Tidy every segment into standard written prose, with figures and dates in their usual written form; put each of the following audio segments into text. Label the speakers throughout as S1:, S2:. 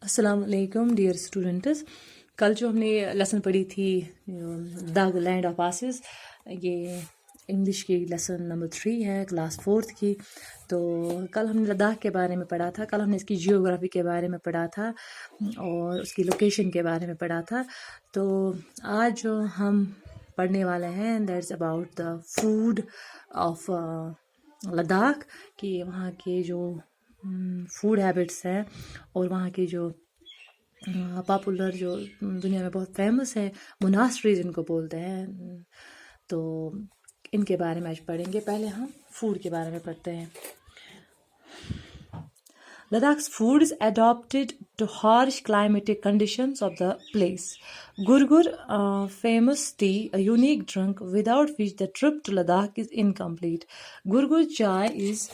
S1: السلام علیکم dear students. کل جو ہم نے لیسن پڑھی تھی دا لینڈ آف آسز، یہ انگلش کی لیسن نمبر 3 ہے، کلاس 4 کی. تو کل ہم نے لداخ کے بارے میں پڑھا تھا، کل ہم نے اس کی جیوگرافی کے بارے میں پڑھا تھا اور اس کی لوکیشن کے بارے میں پڑھا تھا. تو آج جو ہم پڑھنے والے ہیں that's about the food of Ladakh, کہ وہاں کے جو فوڈ ہیبٹس ہیں اور وہاں کی جو پاپولر جو دنیا میں بہت فیمس ہے موناسٹریز ان کو بولتے ہیں، تو ان کے بارے میں آج پڑھیں گے. پہلے ہم فوڈ کے بارے میں پڑھتے ہیں. Ladakh's food is adapted to harsh climatic conditions of the place. Gurgur, famous tea, a unique drink without which the trip to Ladakh is incomplete. Gurgur chai is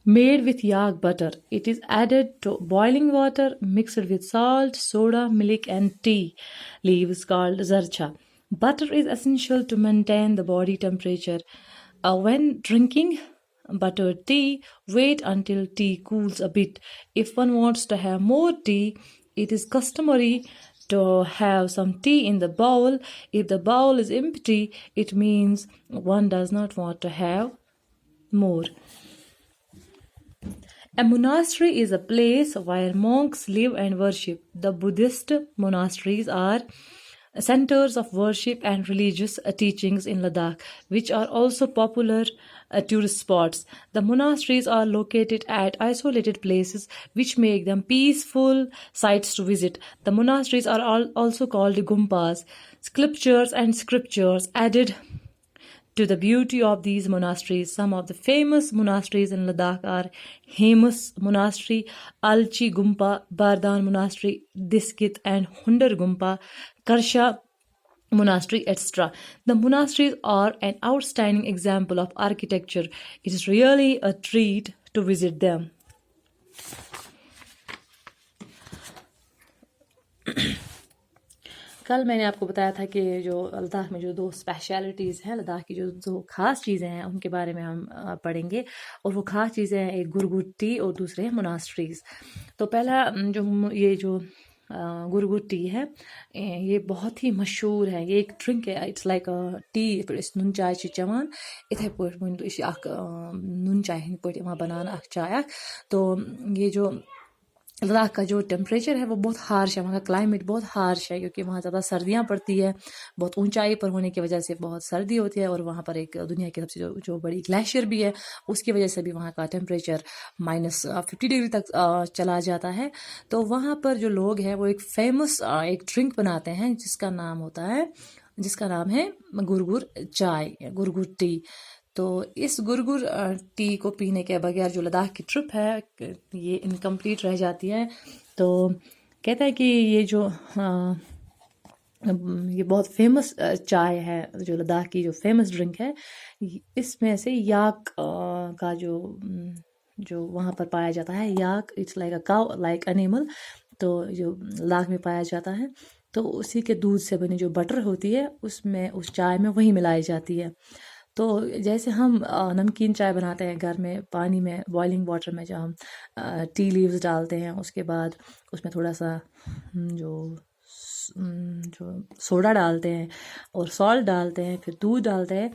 S1: made with yak butter. It is added to boiling water mixed with salt, soda, milk and tea leaves called zarcha. Butter is essential to maintain the body temperature. When drinking buttered tea, wait until tea cools a bit. If one wants to have more tea, it is customary to have some tea in the bowl. If the bowl is empty, it means one does not want to have more. A monastery is a place where monks live and worship. The Buddhist monasteries are centers of worship and religious teachings in Ladakh, which are also popular tourist spots. The monasteries are located at isolated places, which make them peaceful sites to visit. The monasteries are also called gumpas. Sculptures and scriptures added to the beauty of these monasteries. Some of the famous monasteries in Ladakh are Hemus Monastery, Alchi Gumpa, Bardan Monastery, Diskit and Hundar Gumpa, Karsha Monastery, etc. The monasteries are an outstanding example of architecture. It is really a treat to visit them. کل میں نے آپ کو بتایا تھا کہ جو لداخ میں جو 2 اسپیشلٹیز ہیں، لداخ کی جو 2 خاص چیزیں ہیں ان کے بارے میں ہم پڑھیں گے، اور وہ خاص چیزیں ہیں ایک گرگر ٹی اور دوسرے ہیں موناسٹریز. تو پہلا جو یہ جو گرگر ٹی ہے یہ بہت ہی مشہور ہے، یہ ایک ڈرنک ہے، اٹس لائک ٹی یِتھ پٲٹھۍ أسۍ نُن چاے چھِ چٮ۪وان یِتھَے پٲٹھۍ ؤنۍ تو یہِ چھِ اَکھ نُن چاے ہِنٛدۍ پٲٹھۍ یِوان بناونہٕ اَکھ چاے اَکھ. تو یہ جو لداخ کا جو ٹیمپریچر ہے وہ بہت ہارش ہے، وہاں کا کلائمیٹ بہت ہارش ہے کیونکہ وہاں زیادہ سردیاں پڑتی ہے، بہت اونچائی پر ہونے کی وجہ سے بہت سردی ہوتی ہے، اور وہاں پر ایک دنیا کی سب سے جو بڑی گلیشیئر بھی ہے، اس کی وجہ سے بھی وہاں کا ٹیمپریچر -50 ڈگری تک چلا جاتا ہے. تو وہاں پر جو لوگ ہیں وہ ایک فیمس ایک ڈرنک بناتے ہیں جس کا نام ہے گرگر چائے، گرگر ٹی. تو اس گرگر ٹی کو پینے کے بغیر جو لداخ کی ٹرپ ہے یہ انکمپلیٹ رہ جاتی ہے. تو کہتا ہے کہ یہ جو یہ بہت فیمس چائے ہے، جو لداخ کی جو فیمس ڈرنک ہے، اس میں سے یاک کا جو وہاں پر پایا جاتا ہے، yak it's like a cow like animal, تو جو لداخ میں پایا جاتا ہے، تو اسی کے دودھ سے بنی جو بٹر ہوتی ہے اس چائے میں وہی ملائی جاتی ہے. تو جیسے ہم نمکین چائے بناتے ہیں گھر میں پانی میں بوائلنگ واٹر میں، جب ہم ٹی لیوز ڈالتے ہیں، اس کے بعد اس میں تھوڑا سا جو سوڈا ڈالتے ہیں اور سالٹ ڈالتے ہیں، پھر دودھ ڈالتے ہیں،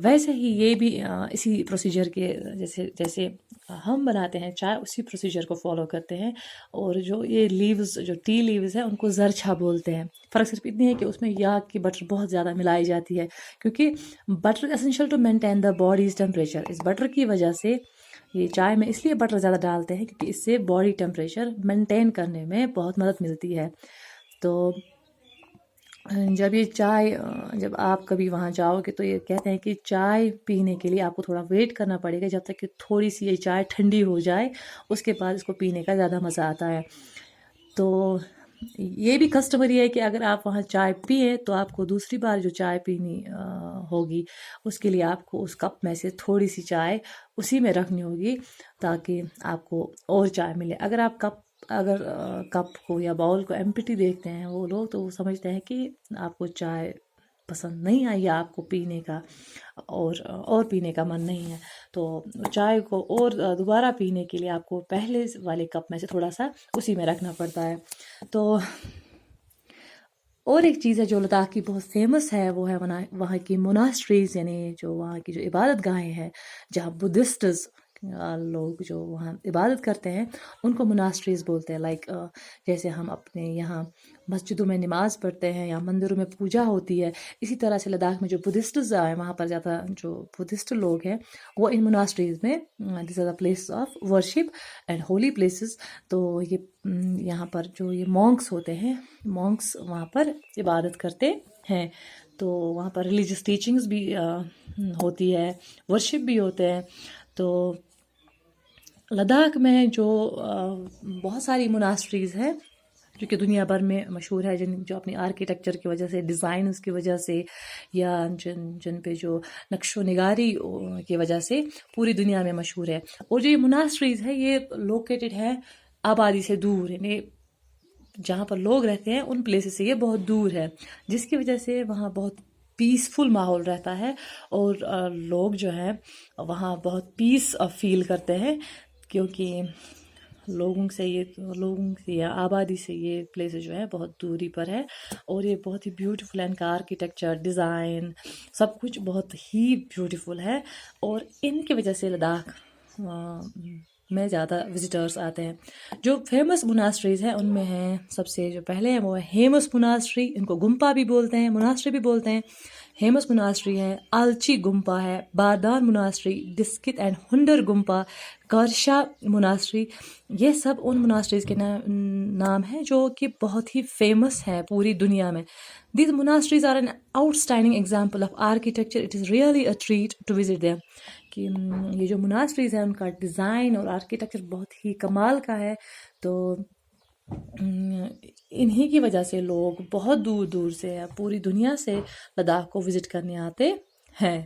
S1: ویسے ہی یہ بھی اسی پروسیجر کے جیسے ہم بناتے ہیں چائے، اسی پروسیجر کو فالو کرتے ہیں. اور جو یہ لیوز جو ٹی لیوز ہیں ان کو زرچھا بولتے ہیں. فرق صرف اتنی ہے کہ اس میں یاک کی بٹر بہت زیادہ ملائی جاتی ہے، کیونکہ butter essential to maintain the body's temperature. اس بٹر کی وجہ سے یہ چائے میں اس لیے بٹر زیادہ ڈالتے ہیں کیونکہ اس سے باڈی ٹیمپریچر مینٹین کرنے میں بہت مدد ملتی ہے. تو جب آپ کبھی وہاں جاؤ گے تو یہ کہتے ہیں کہ چائے پینے کے لیے آپ کو تھوڑا ویٹ کرنا پڑے گا جب تک کہ تھوڑی سی یہ چائے ٹھنڈی ہو جائے، اس کے بعد اس کو پینے کا زیادہ مزہ آتا ہے. تو یہ بھی کسٹمری ہے کہ اگر آپ وہاں چائے پئیں تو آپ کو دوسری بار جو چائے پینی ہوگی اس کے لیے آپ کو اس کپ میں سے تھوڑی سی چائے اسی میں رکھنی ہوگی تاکہ آپ کو اور چائے ملے. اگر آپ کپ کو یا باؤل کو ایمپٹی دیکھتے ہیں وہ لوگ تو وہ سمجھتے ہیں کہ آپ کو چائے پسند نہیں آئی آپ کو پینے کا اور پینے کا من نہیں ہے، تو چائے کو اور دوبارہ پینے کے لیے آپ کو پہلے والے کپ میں سے تھوڑا سا اسی میں رکھنا پڑتا ہے۔ تو اور ایک چیز ہے جو لداخ کی بہت فیمس ہے، وہ ہے وہاں کی موناسٹریز، یعنی جو وہاں کی جو عبادت گاہیں ہیں جہاں بدھسٹز لوگ جو وہاں عبادت کرتے ہیں ان کو موناسٹریز بولتے ہیں۔ لائک جیسے ہم اپنے یہاں مسجدوں میں نماز پڑھتے ہیں یا مندروں میں پوجا ہوتی ہے، اسی طرح سے لداخ میں جو بدھسٹز آئے وہاں پر زیادہ جو بدھسٹ لوگ ہیں وہ ان موناسٹریز میں these are the place of worship and holy places. تو یہ یہاں پر جو یہ مونکس ہوتے ہیں، مونکس وہاں پر عبادت کرتے ہیں، تو وہاں پر ریلیجیس ٹیچنگز بھی ہوتی ہے، ورشپ بھی ہوتے ہیں۔ تو لداخ میں جو بہت ساری موناسٹریز ہیں جو کہ دنیا بھر میں مشہور ہے، جو اپنی آرکیٹیکچر کی وجہ سے، ڈیزائنز کی وجہ سے، یا جن پہ جو نقش و نگاری کی وجہ سے پوری دنیا میں مشہور ہے۔ اور جو یہ موناسٹریز ہے یہ لوکیٹڈ ہے آبادی سے دور، یعنی جہاں پر لوگ رہتے ہیں ان پلیسز سے یہ بہت دور ہے، جس کی وجہ سے وہاں بہت پیسفل ماحول رہتا ہے، اور لوگ جو ہیں وہاں بہت پیس فیل کرتے ہیں، کیونکہ لوگوں سے یا آبادی سے یہ پلیسز جو ہے بہت دوری پر ہے، اور یہ بہت ہی بیوٹیفل ہے، ان کا آرکیٹیکچر، ڈیزائن، سب کچھ بہت ہی بیوٹیفل ہے، اور ان کی وجہ سے لداخ میں زیادہ وزٹرز آتے ہیں۔ جو فیمس موناسٹریز ہیں ان میں ہیں، سب سے جو پہلے ہیں وہ ہے ہیمس موناسٹری، ان کو گمپا بھی بولتے ہیں، موناسٹری بھی بولتے ہیں۔ ہیمس موناسٹری ہے، آلچی گمپا ہے، باردان موناسٹری، ڈسکت اینڈ ہنڈر گمپا، کارشا موناسٹری، یہ سب ان موناسٹریز کے نام ہیں جو کہ بہت ہی فیمس ہیں پوری دنیا میں۔ These monasteries are an outstanding example of architecture. It is really a treat to visit them. کہ یہ جو مناسٹریز ہیں ان کا ڈیزائن اور آرکیٹیکچر بہت ہی کمال کا ہے، تو انہی کی وجہ سے لوگ بہت دور دور سے پوری دنیا سے لداخ کو وزٹ کرنے آتے ہیں۔